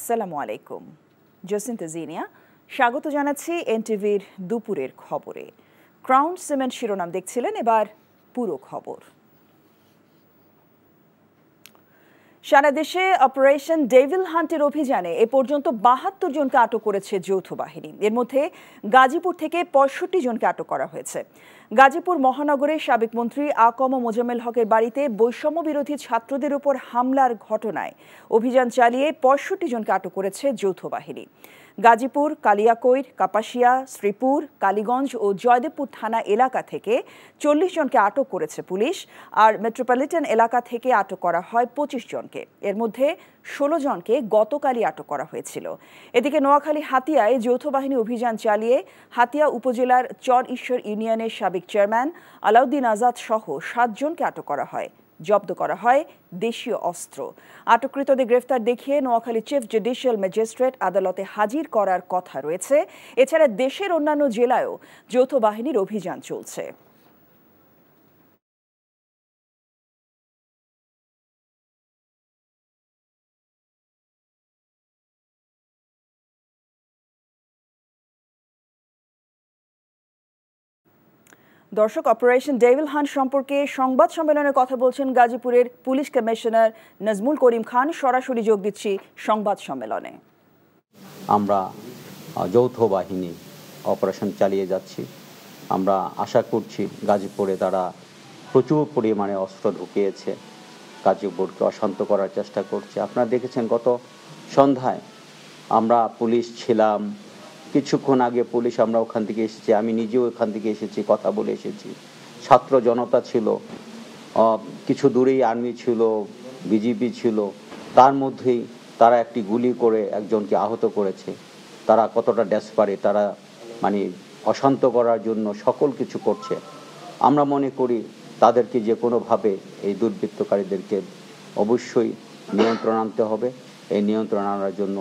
আসসালামু আলাইকুম। জসিন্তা জিনিয়া স্বাগত জানাচ্ছি এনটিভির দুপুরের খবরে। ক্রাউন সিমেন্ট শিরোনাম দেখছিলেন, এবার পুরো খবর। সারা দেশে অপারেশন ডেভিল হান্টের অভিযানে এ পর্যন্ত ৭২ জনকে আটক করেছে যৌথ বাহিনী। এর মধ্যে গাজীপুর থেকে ৬৫ জনকে আটক করা হয়েছে। গাজীপুর মহানগরের সাবেক মন্ত্রী আকম মোজাম্মেল হকের বাড়িতে বৈষম্য বিরোধী ছাত্রদের উপর হামলার ঘটনায় অভিযান চালিয়ে ৬৫ জনকে আটক করেছে যৌথ বাহিনী। গাজীপুর, কালিয়াকৈর, কাপাসিয়া, শ্রীপুর, কালীগঞ্জ ও জয়দেবপুর থানা এলাকা থেকে ৪০ জনকে আটক করেছে পুলিশ, আর মেট্রোপলিটন এলাকা থেকে আটক করা হয় ২৫ জনকে। এর মধ্যে ১৬ জনকে গতকালই আটক করা হয়েছিল। এদিকে নোয়াখালী হাতিয়ায় যৌথ বাহিনী অভিযান চালিয়ে হাতিয়া উপজেলার চর ঈশ্বর ইউনিয়নের সাবেক চেয়ারম্যান আলাউদ্দিন আজাদ সহ ৭ জনকে আটক করা হয়। জব্দ করা হয় দেশীয় অস্ত্র। আটককৃতদের গ্রেফতার দেখিয়ে নোয়াখালী চিফ জুডিশিয়াল ম্যাজিস্ট্রেট আদালতে হাজির করার কথা রয়েছে। এছাড়া দেশের অন্যান্য জেলায়ও যৌথ বাহিনীর অভিযান চলছে। দর্শক, অপারেশন ডেভিল হান্ট সম্পর্কে সংবাদ সম্মেলনে কথা বলছেন গাজীপুরের পুলিশ কমিশনার নাজমুল করিম খান। সরাসরি যোগ দিচ্ছি সংবাদ সম্মেলনে। আমরা যৌথ বাহিনী অপারেশন চালিয়ে যাচ্ছি। আমরা আশা করছি গাজীপুরে তারা প্রচুর পরিমাণে অস্ত্র ঢুকিয়েছে, গাজীপুরকে অশান্ত করার চেষ্টা করছে। আপনারা দেখেছেন গত সন্ধ্যায় আমরা পুলিশ ছিলাম, কিছুক্ষণ আগে পুলিশ আমরা ওখান থেকে এসেছি, আমি নিজেও ওখান থেকে এসেছি, কথা বলে এসেছি। ছাত্র জনতা ছিল, কিছু দূরেই আর্মি ছিল, বিজিবি ছিল, তার মধ্যেই তারা একটি গুলি করে একজনকে আহত করেছে। তারা কতটা ডেসপারেট, তারা মানে অশান্ত করার জন্য সকল কিছু করছে। আমরা মনে করি তাদেরকে যে কোনোভাবে এই দুর্বৃত্তকারীদেরকে অবশ্যই নিয়ন্ত্রণ আনতে হবে। এই নিয়ন্ত্রণ আনার জন্য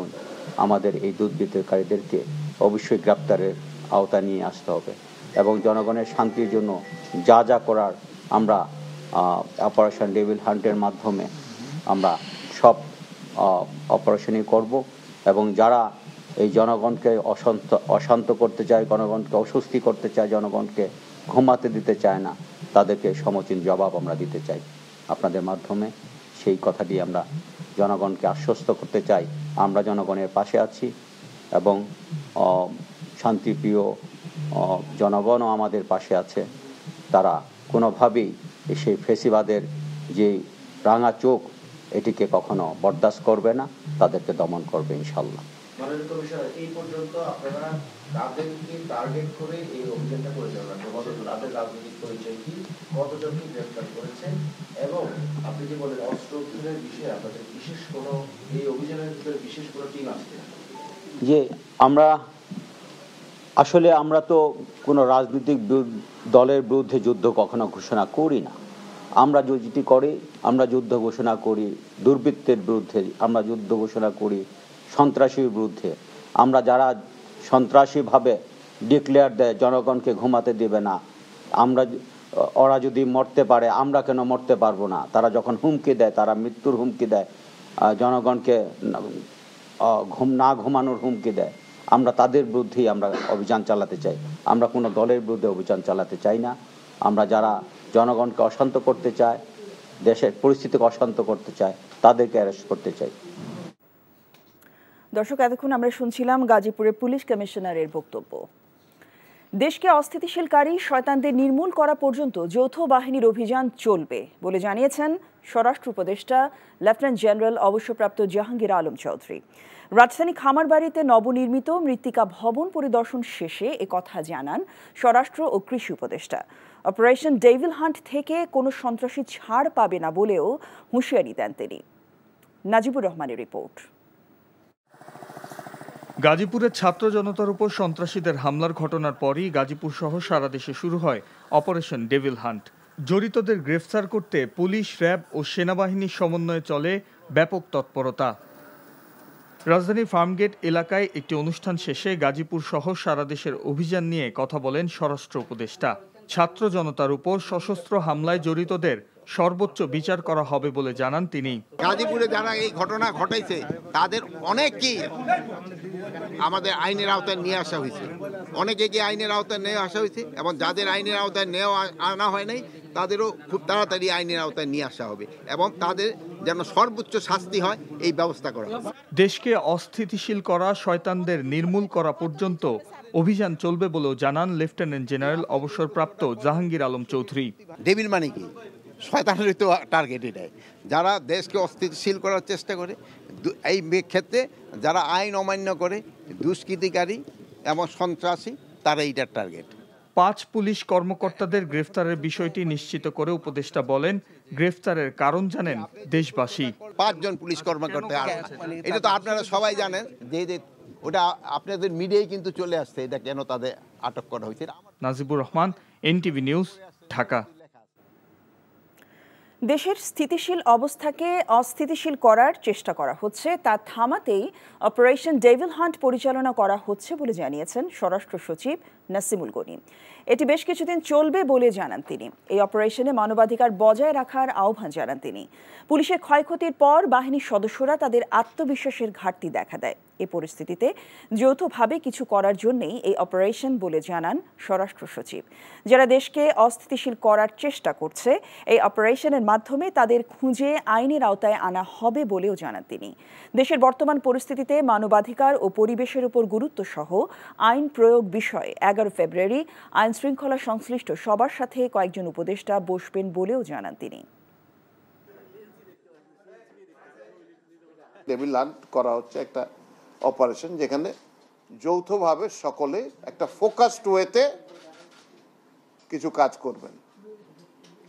আমাদের এই দুর্বৃত্তকারীদেরকে অবশ্যই গ্রেপ্তারের আওতা নিয়ে আসতে হবে এবং জনগণের শান্তির জন্য যা যা করার আমরা অপারেশন ডেভিল হান্টের মাধ্যমে আমরা সব অপারেশনই করব এবং যারা এই জনগণকে অশান্ত করতে চায়, জনগণকে অস্বস্তি করতে চায়, জনগণকে ঘুমাতে দিতে চায় না, তাদেরকে সমীচীন জবাব আমরা দিতে চাই। আপনাদের মাধ্যমে সেই কথাটি আমরা জনগণকে আশ্বস্ত করতে চাই। আমরা জনগণের পাশে আছি এবং শান্তিপ্রিয় জনগণও আমাদের পাশে আছে। তারা কোনোভাবেই সেই ফেসিবাদের যে রাঙা চোখ, এটিকে কখনো বরদাস্ত করবে না, তাদেরকে দমন করবে ইনশাল্লাহ। মাননীয় কমিশনার, এই পর্যন্ত আপনারা কাদেরকে টার্গেট করে এই অভিযানটা পরিচালনা করছেন? তাদের রাজনৈতিক পরিচয় কি, কতজনকে গ্রেফতার করেছেন, এবং আপনি যে বলেন অস্ত্র উদ্ধারের বিষয়ে আপনাদের বিশেষ কোনো এই অভিযানের ভিতরে বিশেষ কোনো টিম আছে? যে আমরা তো কোনো রাজনৈতিক দলের বিরুদ্ধে যুদ্ধ কখনো ঘোষণা করি না। আমরা যেটি করি, আমরা যুদ্ধ ঘোষণা করি দুর্বৃত্তের বিরুদ্ধে, আমরা যুদ্ধ ঘোষণা করি সন্ত্রাসীর বিরুদ্ধে। আমরা যারা সন্ত্রাসীভাবে ডিক্লেয়ার দেয় জনগণকে ঘুমাতে দেবে না, ওরা যদি মরতে পারে আমরা কেন মরতে পারবো না, তারা যখন হুমকি দেয়, তারা মৃত্যুর হুমকি দেয়, জনগণকে না ঘুমানোর হুমকি দেয়, আমরা তাদের বিরুদ্ধেই আমরা অভিযান চালাতে চাই। আমরা কোনো দলের বিরুদ্ধে অভিযান চালাতে চাই না। আমরা যারা জনগণকে অশান্ত করতে চায়, দেশের পরিস্থিতিকে অশান্ত করতে চায়, তাদেরকে অ্যারেস্ট করতে চাই। দর্শক, এতক্ষণ আমরা শুনছিলাম গাজীপুরের পুলিশ কমিশনারের বক্তব্য। দেশকে অস্থিতিশীলকারী শয়তানদের নির্মূল করা পর্যন্ত যৌথ বাহিনীর অভিযান চলবে বলে জানিয়েছেন স্বরাষ্ট্র উপদেষ্টা লেফটেন্যান্ট জেনারেল অবসরপ্রাপ্ত জাহাঙ্গীর আলম চৌধুরী। রাজধানী খামারবাড়িতে নবনির্মিত মৃত্তিকা ভবন পরিদর্শন শেষে একথা জানান স্বরাষ্ট্র ও কৃষি উপদেষ্টা। অপারেশন ডেভিল হান্ট থেকে কোনো সন্ত্রাসী ছাড় পাবে না বলেও হুঁশিয়ারি দেন তিনি। নাজিবুর রহমানের রিপোর্ট। গাজীপুরের ছাত্র জনতার উপর সন্ত্রাসীদের হামলার ঘটনার পরই গাজীপুর সহ সারা দেশে শুরু হয় অপারেশন ডেভিল হান্ট। জড়িতদের গ্রেফতার করতে পুলিশ, র্যাব ও সেনাবাহিনীর সমন্বয়ে চলে ব্যাপক তৎপরতা। রাজধানীর ফার্মগেট এলাকায় একটি অনুষ্ঠান শেষে গাজীপুর সহ সারা দেশের অভিযান নিয়ে কথা বলেন স্বরাষ্ট্র উপদেষ্টা। ছাত্র জনতার উপর সশস্ত্র হামলায় জড়িতদের সর্বোচ্চ বিচার করা হবে বলে জানান তিনি। গাজীপুরে যারা এই ঘটনা ঘটাইছে তাদের অনেককেই আমাদের আইনের আওতায় নিয়ে আসা হয়েছে, অনেকে আইনের আওতায় নিয়ে আসা হয়েছে এবং যাদের আইনের আওতায় আনা হয় নাই তাদেরও খুব তাড়াতাড়ি আইনের আওতায় নিয়ে আসা হবে এবং তাদের যেন সর্বোচ্চ শাস্তি হয় এই ব্যবস্থা করা হবে। দেশকে অস্থিতিশীল করা, শয়তানদের নির্মূল করা পর্যন্ত অভিযান চলবে বলেও জানান লেফটেন্যান্ট জেনারেল অবসরপ্রাপ্ত জাহাঙ্গীর আলম চৌধুরী। ডেভিল মানে কি? শয়তানের তো টার্গেট এটাই, যারা দেশকে অস্থিতিশীল করার চেষ্টা করে, এই ক্ষেত্রে যারা আইন অমান্য করে, দুষ্কৃতিকারী এবং সন্ত্রাসী, তারা এইটার টার্গেট। 5 পুলিশ কর্মকর্তাদের গ্রেফতারের বিষয়টি নিশ্চিত করে উপদেষ্টা বলেন, গ্রেফতারের কারণ জানেন দেশবাসী। 5 জন পুলিশ কর্মকর্তা, এটা তো আপনারা সবাই জানেন যে ওটা আপনাদের মিডিয়ায় কিন্তু চলে আসছে, এটা কেন তাদের আটক করা হয়েছে। Najibur Rahman, NTV news, Dhaka. দেশের স্থিতিশীল অবস্থাকে অস্থিতিশীল করার চেষ্টা করা হচ্ছে, তা থামাতেই অপারেশন ডেভিল হান্ট পরিচালনা করা হচ্ছে বলে জানিয়েছেন স্বরাষ্ট্র সচিব নাসিমুল গনি। এটি বেশ কিছুদিন চলবে বলে জানান তিনি। এই অপারেশনে মানবাধিকার বজায় রাখার আহ্বান জানান তিনি। পুলিশের ক্ষয়ক্ষতির পর বাহিনীর সদস্যরা তাদের আত্মবিশ্বাসের ঘাটতি দেখা দেয়। এই পরিস্থিতিতে যৌথভাবে কিছু করার জন্যই এই অপারেশন বলে জানান স্বরাষ্ট্র সচিব। যারা দেশকে অস্থিতিশীল করার চেষ্টা করছে, এই অপারেশনের মাধ্যমে তাদের খুঁজে আইনের আওতায় আনা হবে বলেও জানান তিনি। দেশের বর্তমান পরিস্থিতিতে মানবাধিকার ও পরিবেশের উপর গুরুত্ব সহ আইন প্রয়োগ বিষয়ে 11 ফেব্রুয়ারি আইন শৃঙ্খলা সংশ্লিষ্ট সবার সাথে কয়েকজন উপদেষ্টা বসবেন বলেও জানান তিনি। ডেভিল হান্ট করা হচ্ছে একটা অপারেশন যেখানে যৌথভাবে সকলে একটা ফোকাসড ওয়েতে কিছু কাজ করবেন।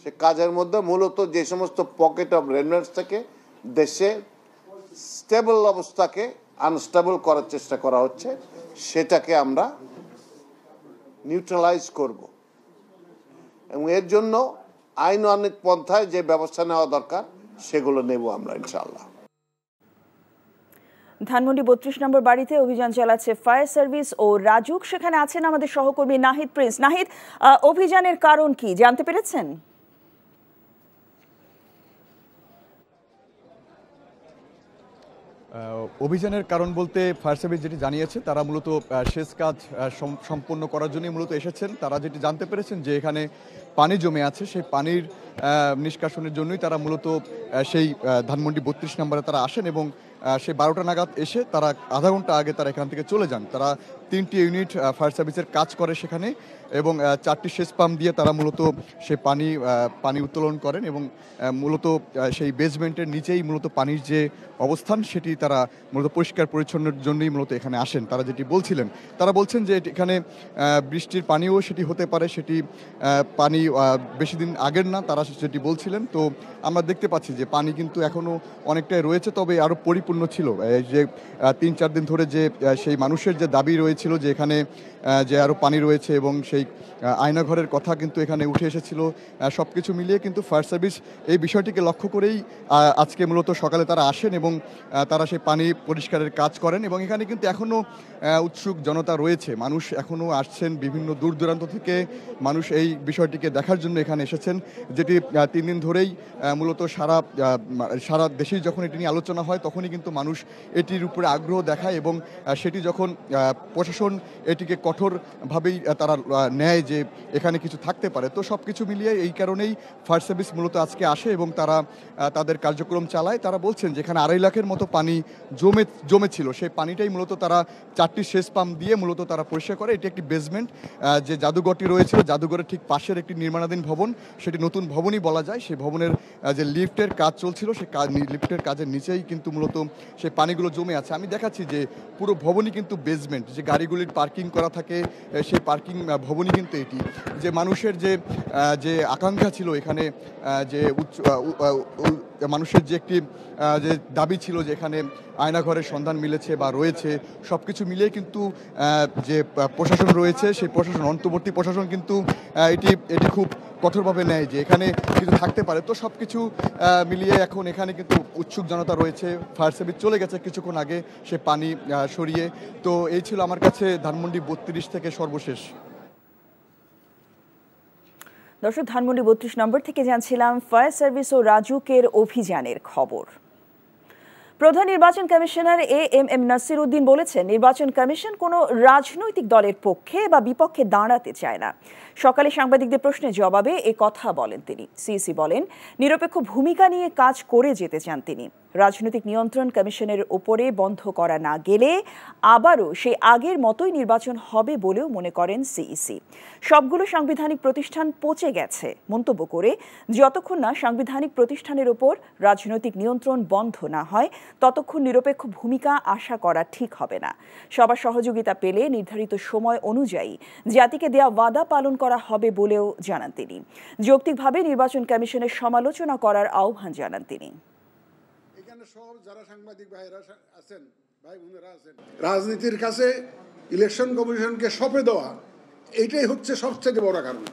সে কাজের মধ্যে মূলত যে সমস্ত পকেট অফ রেমিনেন্টস থেকে দেশে স্টেবল অবস্থাকে আনস্টেবল করার চেষ্টা করা হচ্ছে, সেটাকে আমরা নিউট্রালাইজ করব এবং এর জন্য আইনানুগ পন্থায় যে ব্যবস্থা নেওয়া দরকার সেগুলো নেব আমরা ইনশাআল্লাহ। ধানমন্ডি 32 নম্বর বাড়িতে অভিযান চালাচ্ছে ফায়ার সার্ভিস ও রাজুক। সেখানে আছেন আমাদের সহকর্মী নাহিদ প্রিন্স। নাহিদ, অভিযানের কারণ কি জানতে পেরেছেন? অভিযানের কারণ বলতে ফায়ার সার্ভিস যেটি জানিয়েছে, তারা মূলত শেষ কাজ সম্পন্ন করার জন্যই মূলত এসেছেন। তারা যেটি জানতে পেরেছেন যে এখানে পানি জমে আছে, সেই পানির নিষ্কাশনের জন্যই তারা মূলত সেই ধানমন্ডি 32 নম্বরে তারা আসেন এবং সেই 12টা নাগাদ এসে তারা আধা ঘন্টা আগে তারা এখান থেকে চলে যান। তারা 3টি ইউনিট ফায়ার সার্ভিসের কাজ করে সেখানে এবং 4টি সেচ পাম্প দিয়ে তারা মূলত সে পানি উত্তোলন করেন এবং মূলত সেই বেসমেন্টের নিচেই মূলত পানির যে অবস্থান সেটি তারা মূলত পরিষ্কার পরিচ্ছন্নের জন্যই মূলত এখানে আসেন। তারা যেটি বলছিলেন, তারা বলছেন যে এখানে বৃষ্টির পানিও সেটি হতে পারে, সেটি পানি বেশি দিন আগের না, তারা যেটি বলছিলেন। তো আমরা দেখতে পাচ্ছি যে পানি কিন্তু এখনও অনেকটাই রয়েছে, তবে আরও পরিপূর্ণ ছিল। যে 3-4 দিন ধরে যে সেই মানুষের যে দাবি রয়েছিল যে এখানে যে আরও পানি রয়েছে এবং সেই আয়নাঘরের কথা কিন্তু এখানে উঠে এসেছিল, সব কিছু মিলিয়ে কিন্তু ফায়ার সার্ভিস এই বিষয়টিকে লক্ষ্য করেই আজকে মূলত সকালে তারা আসেন এবং তারা সেই পানি পরিষ্কারের কাজ করেন। এবং এখানে কিন্তু এখনও উৎসুক জনতা রয়েছে, মানুষ এখনও আসছেন বিভিন্ন দূর দূরান্ত থেকে, মানুষ এই বিষয়টিকে দেখার জন্য এখানে এসেছেন। যেটি 3 দিন ধরেই মূলত সারা দেশেই যখন এটি নিয়ে আলোচনা হয় তখনই কিন্তু মানুষ এটির উপরে আগ্রহ দেখায় এবং সেটি যখন প্রশাসন এটিকে কঠোরভাবেই তারা নেয় যে এখানে কিছু থাকতে পারে, তো সব কিছু মিলিয়ে এই কারণেই ফায়ার সার্ভিস মূলত আজকে আসে এবং তারা তাদের কার্যক্রম চালায়। তারা বলছেন যে এখানে 2.5 লাখের মতো পানি জমেছিল, সেই পানিটাই মূলত তারা 4টি সেচ পাম্প দিয়ে মূলত তারা পরিষ্কার করে। এটি একটি বেসমেন্ট, যে জাদুঘরটি রয়েছিল জাদুঘরের ঠিক পাশের একটি নির্মাণাধীন ভবন, সেটি নতুন ভবনই বলা যায়। সেই ভবনের যে লিফটের কাজ চলছিল, সেই লিফটের কাজের নিচেই কিন্তু মূলত সেই পানিগুলো জমে আছে। আমি দেখাচ্ছি যে পুরো ভবনই কিন্তু বেসমেন্ট, যে গাড়িগুলির পার্কিং করা থাকে সেই পার্কিং ভবনই কিন্তু এটি। যে মানুষের যে আকাঙ্ক্ষা ছিল এখানে, যে মানুষের যে একটি যে দাবি ছিল যে এখানে আয়নাঘরের সন্ধান মিলেছে বা রয়েছে, সব কিছু মিলিয়ে কিন্তু যে প্রশাসন রয়েছে সেই প্রশাসন, অন্তর্বর্তী প্রশাসন কিন্তু এটি খুব কঠোরভাবে নেয় যে এখানে কিছু থাকতে পারে। তো সব কিছু মিলিয়ে এখন এখানে কিন্তু উৎসুক জনতা রয়েছে। ফায়ার সার্ভিস চলে গেছে কিছুক্ষণ আগে সে পানি সরিয়ে। তো এই ছিল আমার কাছে ধানমন্ডি 32 থেকে সর্বশেষ। দর্শক, ধানমন্ডি ৩২ নম্বর থেকে জানছিলাম ফায়ার সার্ভিস ও রাজুকের অভিযানের খবর। প্রধান নির্বাচন কমিশনার এএমএম নাসির উদ্দিন বলেছেন, নির্বাচন কমিশন কোনো রাজনৈতিক দলের পক্ষে বা বিপক্ষে দাঁড়াতে চায় না। সকালে সাংবাদিকদের প্রশ্নের জবাবে এ কথা বলেন তিনি। সিইসি বলেন, নিরপেক্ষ ভূমিকা নিয়ে কাজ করে যেতে চান তিনি। রাজনৈতিক নিয়ন্ত্রণ কমিশনের উপরে বন্ধ করা না গেলে আবারও সেই আগের মতোই নির্বাচন হবে বলেও মনে করেন সিইসি। সবগুলো সাংবিধানিক প্রতিষ্ঠান পচে গেছে মন্তব্য করে, যতক্ষণ না সাংবিধানিক প্রতিষ্ঠানের উপর রাজনৈতিক নিয়ন্ত্রণ বন্ধ না হয় ততক্ষণ নিরপেক্ষ ভূমিকা আশা করা ঠিক হবে না। সবার সহযোগিতা পেলে নির্ধারিত সময় অনুযায়ী জাতিকে দেয়া ওয়াদা পালন করা হবে বলেও জানান তিনি। যৌক্তিকভাবে নির্বাচন কমিশনের সমালোচনা করার আহ্বান জানান তিনি। যারা সাংবাদিক ভাইরা আছেন, ভাই বোনেরা আছেন, রাজনীতির কাছে ইলেকশন কমিশনকে সঁপে দেওয়া, এইটাই হচ্ছে সবচেয়ে বড় কারণ।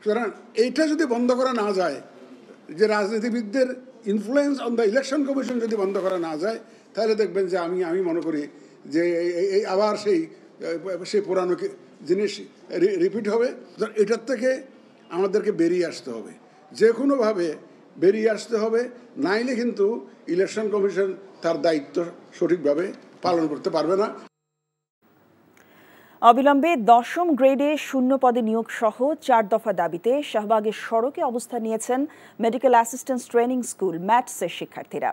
সুতরাং এইটা যদি বন্ধ করা না যায়, যে রাজনীতিবিদদের influence on the election commission যদি বন্ধ করা না যায়, তাহলে দেখবেন যে আমি মনে করি যে এই আবার সেই পুরানো জিনিস রিপিট হবে। এটার থেকে আমাদেরকে বেরিয়ে আসতে হবে, যে কোনোভাবে বেরিয়ে আসতে হবে, নাইলে কিন্তু ইলেকশন কমিশন তার দায়িত্ব সঠিকভাবে পালন করতে পারবে না। অবিলম্বে 10ম গ্রেডে শূন্য পদে নিয়োগ সহ 4 দফা দাবিতে শাহবাগের সড়কে অবস্থান নিয়েছেন মেডিকেল অ্যাসিস্ট্যান্ট ট্রেনিং স্কুল ম্যাটসের শিক্ষার্থীরা।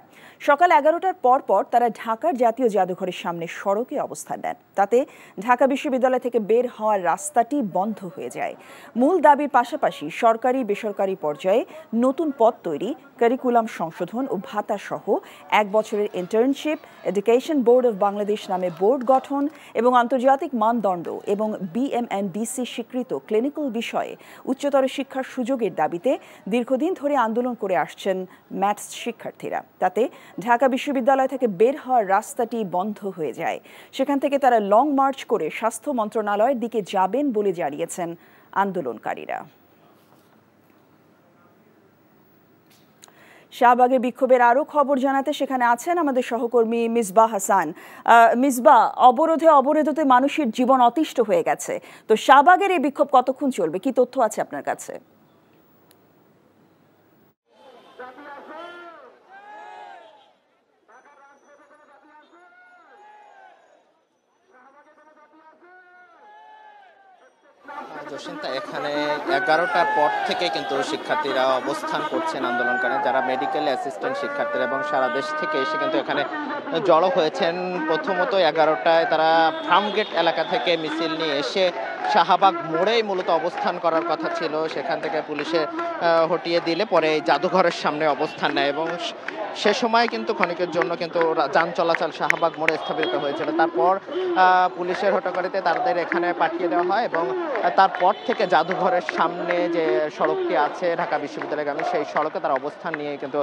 সকাল 11টার পর তারা ঢাকার জাতীয় জাদুঘরের সামনে সড়কে অবস্থান নেন। তাতে ঢাকা বিশ্ববিদ্যালয় থেকে বের হওয়ার রাস্তাটি বন্ধ হয়ে যায়। মূল দাবির পাশাপাশি সরকারি বেসরকারি পর্যায়ে নতুন পদ তৈরি, কারিকুলাম সংশোধন ও ভাতা সহ 1 বছরের internship, education board of Bangladesh নামে বোর্ড গঠন এবং আন্তর্জাতিক মানদণ্ড এবং বিএমএনডিসি স্বীকৃত ক্লিনিক্যাল বিষয়ে উচ্চতর শিক্ষার সুযোগের দাবিতে দীর্ঘদিন ধরে আন্দোলন করে আসছেন ম্যাথস শিক্ষার্থীরা। তাতে ঢাকা বিশ্ববিদ্যালয় থেকে বের হওয়ার রাস্তাটি বন্ধ হয়ে যায়। সেখান থেকে তারা লং মার্চ করে স্বাস্থ্য মন্ত্রণালয়ের দিকে যাবেন বলে জানিয়েছেন আন্দোলনকারীরা। শাহবাগের বিক্ষোভের আরও খবর জানাতে সেখানে আছেন আমাদের সহকর্মী মিসবাহ হাসান। মিসবাহ, অবরোধে মানুষের জীবন অতিষ্ঠ হয়ে গেছে, তো শাহবাগের এই বিক্ষোভ কতক্ষণ চলবে, কি তথ্য আছে আপনার কাছে? জসিন্তা, এখানে 11টার পর থেকে কিন্তু শিক্ষার্থীরা অবস্থান করছেন আন্দোলনকারী, যারা মেডিকেল অ্যাসিস্ট্যান্ট শিক্ষার্থীরা এবং সারা দেশ থেকে এসে কিন্তু এখানে জড়ো হয়েছেন। প্রথমত 11টায় তারা ফার্মগেট এলাকা থেকে মিছিল নিয়ে এসে শাহবাগ মোড়েই মূলত অবস্থান করার কথা ছিল, সেখান থেকে পুলিশে হটিয়ে দিলে পরে জাদুঘরের সামনে অবস্থান নেয় এবং সে সময় কিন্তু ক্ষণিকের জন্য কিন্তু যান চলাচল শাহবাগ মোড়ে স্থগিত হয়েছিল। তারপর পুলিশের হটকারিতে তাদের এখানে পাঠিয়ে দেওয়া হয় এবং তারপর থেকে জাদুঘরের সামনে যে সড়কটি আছে ঢাকা বিশ্ববিদ্যালয়গামী, সেই সড়কে তারা অবস্থান নিয়ে কিন্তু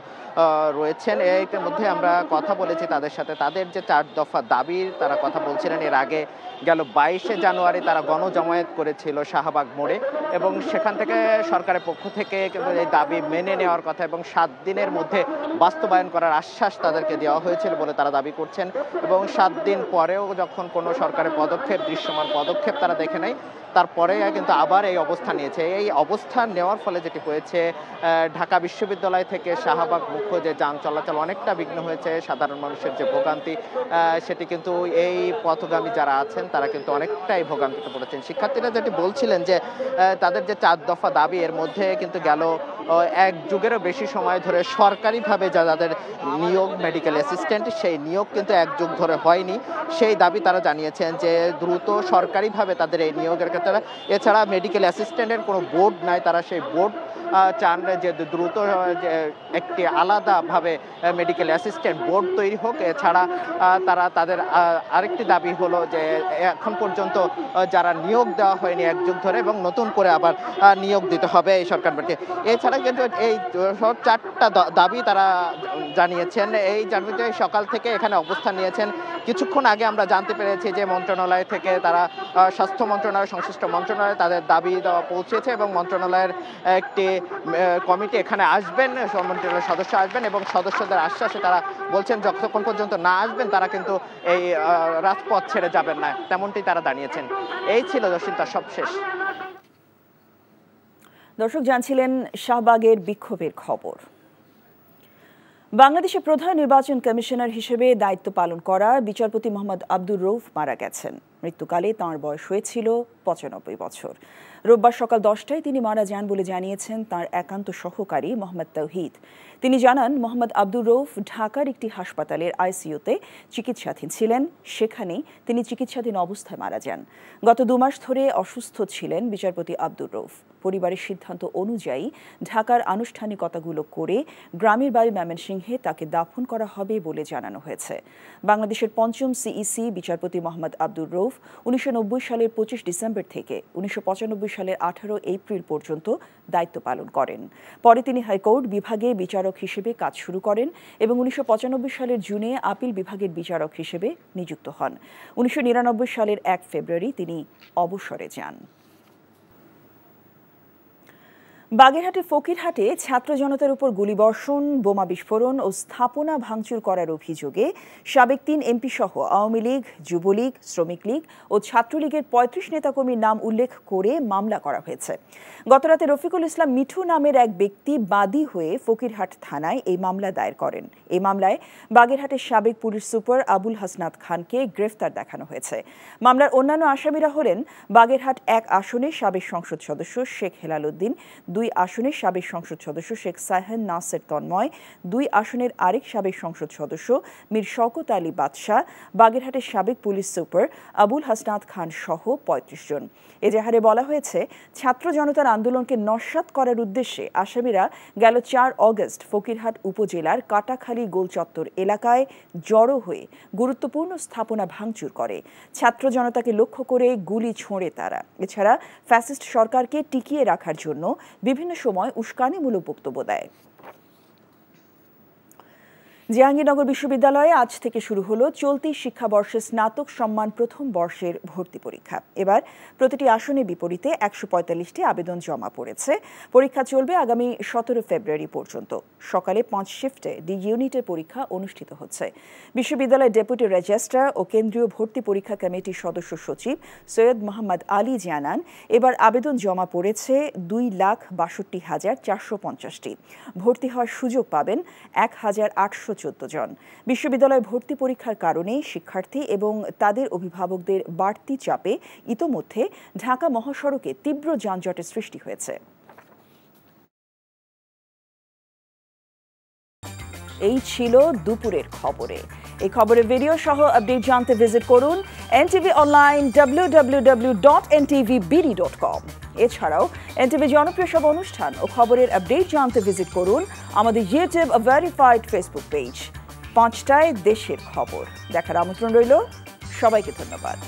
রয়েছেন। এর মধ্যে আমরা কথা বলেছি তাদের সাথে, তাদের যে 4 দফা দাবির তারা কথা বলছিলেন। এর আগে গেল 22শে জানুয়ারি তারা গণজমায়েত করেছিল শাহবাগ মোড়ে এবং সেখান থেকে সরকারের পক্ষ থেকে কিন্তু এই দাবি মেনে নেওয়ার কথা এবং 7 দিনের মধ্যে বাস্তবায়ন করার আশ্বাস তাদেরকে দেওয়া হয়েছিল বলে তারা দাবি করছেন। এবং 7 দিন পরেও যখন কোনো সরকারের পদক্ষেপ, দৃশ্যমান পদক্ষেপ তারা দেখে নেয়, তারপরে কিন্তু আবার এই অবস্থান নিয়েছে। এই অবস্থান নেওয়ার ফলে যেটি হয়েছে, ঢাকা বিশ্ববিদ্যালয় থেকে শাহবাগ মুখ্য যে যান চলাচল অনেকটা বিঘ্ন হয়েছে। সাধারণ মানুষের যে ভোগান্তি, সেটি কিন্তু এই পথগামী যারা আছেন তারা কিন্তু অনেকটাই ভোগান্তিতে পড়েছেন। শিক্ষার্থীরা যেটি বলছিলেন যে তাদের যে 4 দফা দাবি, এর মধ্যে কিন্তু গেল 1 যুগেরও বেশি সময় ধরে সরকারিভাবে যাদের নিয়োগ মেডিকেল অ্যাসিস্ট্যান্ট, সেই নিয়োগ কিন্তু 1 যুগ ধরে হয়নি। সেই দাবি তারা জানিয়েছেন যে দ্রুত সরকারিভাবে তাদের এই নিয়োগের ক্ষেত্রে, এছাড়া মেডিকেল অ্যাসিস্ট্যান্টের কোনো বোর্ড নাই, তারা সেই বোর্ড চান যে দ্রুত একটি আলাদাভাবে মেডিকেল অ্যাসিস্ট্যান্ট বোর্ড তৈরি হোক। এছাড়া তারা তাদের আরেকটি দাবি হলো যে এখন পর্যন্ত যারা নিয়োগ দেওয়া হয়নি 1 যুগ ধরে এবং নতুন করে আবার নিয়োগ দিতে হবে এই সরকারকে। এছাড়া কিন্তু এই 4টা দাবি তারা জানিয়েছেন। এই জানিয়ে সকাল থেকে এখানে অবস্থান নিয়েছেন। কিছুক্ষণ আগে আমরা জানতে পেরেছি যে মন্ত্রণালয় থেকে তারা স্বাস্থ্য মন্ত্রণালয়, সংশ্লিষ্ট মন্ত্রণালয়ে তাদের দাবি দেওয়া পৌঁছেছে এবং মন্ত্রণালয়ের একটি কমিটি এখানে আসবেন, মন্ত্রণালয়ের সদস্য আসবেন এবং সদস্যদের আশ্বাসে তারা বলছেন যতক্ষণ পর্যন্ত না আসবেন তারা কিন্তু এই রাজপথ ছেড়ে যাবেন না, তেমনটি তারা জানিয়েছেন। এই ছিল জসিন্তা সবশেষ। দর্শক জানছিলেন শাহবাগের বিক্ষোভের খবর। বাংলাদেশের প্রধান নির্বাচন কমিশনার হিসেবে দায়িত্ব পালন করা বিচারপতি মোহাম্মদ আব্দুর রউফ মারা গেছেন। মৃত্যুকালে তাঁর বয়স হয়েছিল ৯৫ বছর। রোববার সকাল ১০টায় তিনি মারা যান বলে জানিয়েছেন তাঁর একান্ত সহকারী মোহাম্মদ তৌহিদ। তিনি জানান, মোহাম্মদ আব্দুর রউফ ঢাকার একটি হাসপাতালের আইসিইউতে চিকিৎসাধীন ছিলেন। সেখানেই তিনি চিকিৎসাধীন অবস্থায় মারা যান। গত ২ মাস ধরে অসুস্থ ছিলেন বিচারপতি আব্দুর রউফ। পরিবারের সিদ্ধান্ত অনুযায়ী ঢাকার আনুষ্ঠানিকতাগুলো করে গ্রামের বাড়ি ময়মনসিংহে তাকে দাফন করা হবে বলে জানানো হয়েছে। বাংলাদেশের পঞ্চম সিইসি বিচারপতি মোহাম্মদ আব্দুর রউফ ১৯৯০ সালের ২৫ ডিসেম্বর থেকে ১৯৯৫ সালের ১৮ এপ্রিল পর্যন্ত দায়িত্ব পালন করেন। পরে তিনি হাইকোর্ট বিভাগে বিচারক হিসেবে কাজ শুরু করেন এবং ১৯৯৫ সালের জুনে আপিল বিভাগের বিচারক হিসেবে নিযুক্ত হন। ১৯৯৯ সালের ১ ফেব্রুয়ারি তিনি অবসরে যান। বাগেরহাটের ফকিরহাটে ছাত্র জনতার উপর গুলিবর্ষণ, বোমা বিস্ফোরণ ও স্থাপনা ভাঙচুর করার অভিযোগে সাবেক ৩ এমপি সহ আওয়ামী লীগ, যুবলীগ, শ্রমিক লীগ ও ছাত্রলীগের ৩৫ নেতাকর্মীর নাম উল্লেখ করে মামলা করা হয়েছে। গতরাতে রফিকুল ইসলাম মিঠু নামের এক ব্যক্তি বাদী হয়ে ফকিরহাট থানায় এই মামলা দায়ের করেন। এই মামলায় বাগেরহাটের সাবেক পুলিশ সুপার আবুল হাসনাত খানকে গ্রেফতার দেখানো হয়েছে। মামলার অন্যান্য আসামিরা হলেন বাগেরহাট ১ আসনের সাবেক সংসদ সদস্য শেখ হেলাল উদ্দিন, ২ আসনের সাবেক সংসদ সদস্য শেখ সাহেন নাসের তন্ময়, ২ আসনের আরেক সাবেক সংসদ সদস্য মীর শওকত আলী বাদশাহ, বাগেরহাটের সাবেক পুলিশ সুপার আবুল হাসনাত খান সহ ৩৫ জন। এজাহারে বলা হয়েছে, ছাত্র জনতার আন্দোলনকে নস্যাৎ করার উদ্দেশ্যে আসামিরা গেল ৪ অগস্ট ফকিরহাট উপজেলার কাটাখালী গোলচত্বর এলাকায় জড়ো হয়ে গুরুত্বপূর্ণ স্থাপনা ভাঙচুর করে। ছাত্র জনতাকে লক্ষ্য করে গুলি ছোঁড়ে তারা। এছাড়া ফ্যাসিস্ট সরকারকে টিকিয়ে রাখার জন্য বিভিন্ন সময় উস্কানিমূলক বক্তব্য দেয়। জাহাঙ্গীরনগর বিশ্ববিদ্যালয়ে আজ থেকে শুরু হলো চলতি শিক্ষাবর্ষে স্নাতক সম্মান প্রথম বর্ষের ভর্তি পরীক্ষা। এবার প্রতিটি আসনের বিপরীতে ১৪৫টি আবেদন জমা পড়েছে। পরীক্ষা চলবে আগামী ১৭ ফেব্রুয়ারি পর্যন্ত। সকালে ৫ শিফটে ডি ইউনিটের পরীক্ষা অনুষ্ঠিত হচ্ছে। বিশ্ববিদ্যালয়ের ডেপুটি রেজিস্ট্রার ও কেন্দ্রীয় ভর্তি পরীক্ষা কমিটির সদস্য সচিব সৈয়দ মোহাম্মদ আলী জানান, এবার আবেদন জমা পড়েছে ২,৬২,৪৫০টি। ভর্তি হওয়ার সুযোগ পাবেন ১,৮১৪ জন। বিশ্ববিদ্যালয় ভর্তি পরীক্ষার কারণে শিক্ষার্থী এবং তাদের অভিভাবকদের বাড়তি চাপে ইতোমধ্যে ঢাকা মহাসড়কে তীব্র যানজটের সৃষ্টি হয়েছে। এই ছিল দুপুরের খবরে। এই খবরের ভিডিও সহ আপডেট জানতে ভিজিট করুন এনটিভি অনলাইন www.ntvbd.com। এছাড়াও এনটিভি জনপ্রিয় সব অনুষ্ঠান ও খবরের আপডেট জানতে ভিজিট করুন আমাদের ইউটিউব ভেরিফাইড ফেসবুক পেজ। ৫টায় দেশের খবর দেখার আমন্ত্রণ রইল। সবাইকে ধন্যবাদ।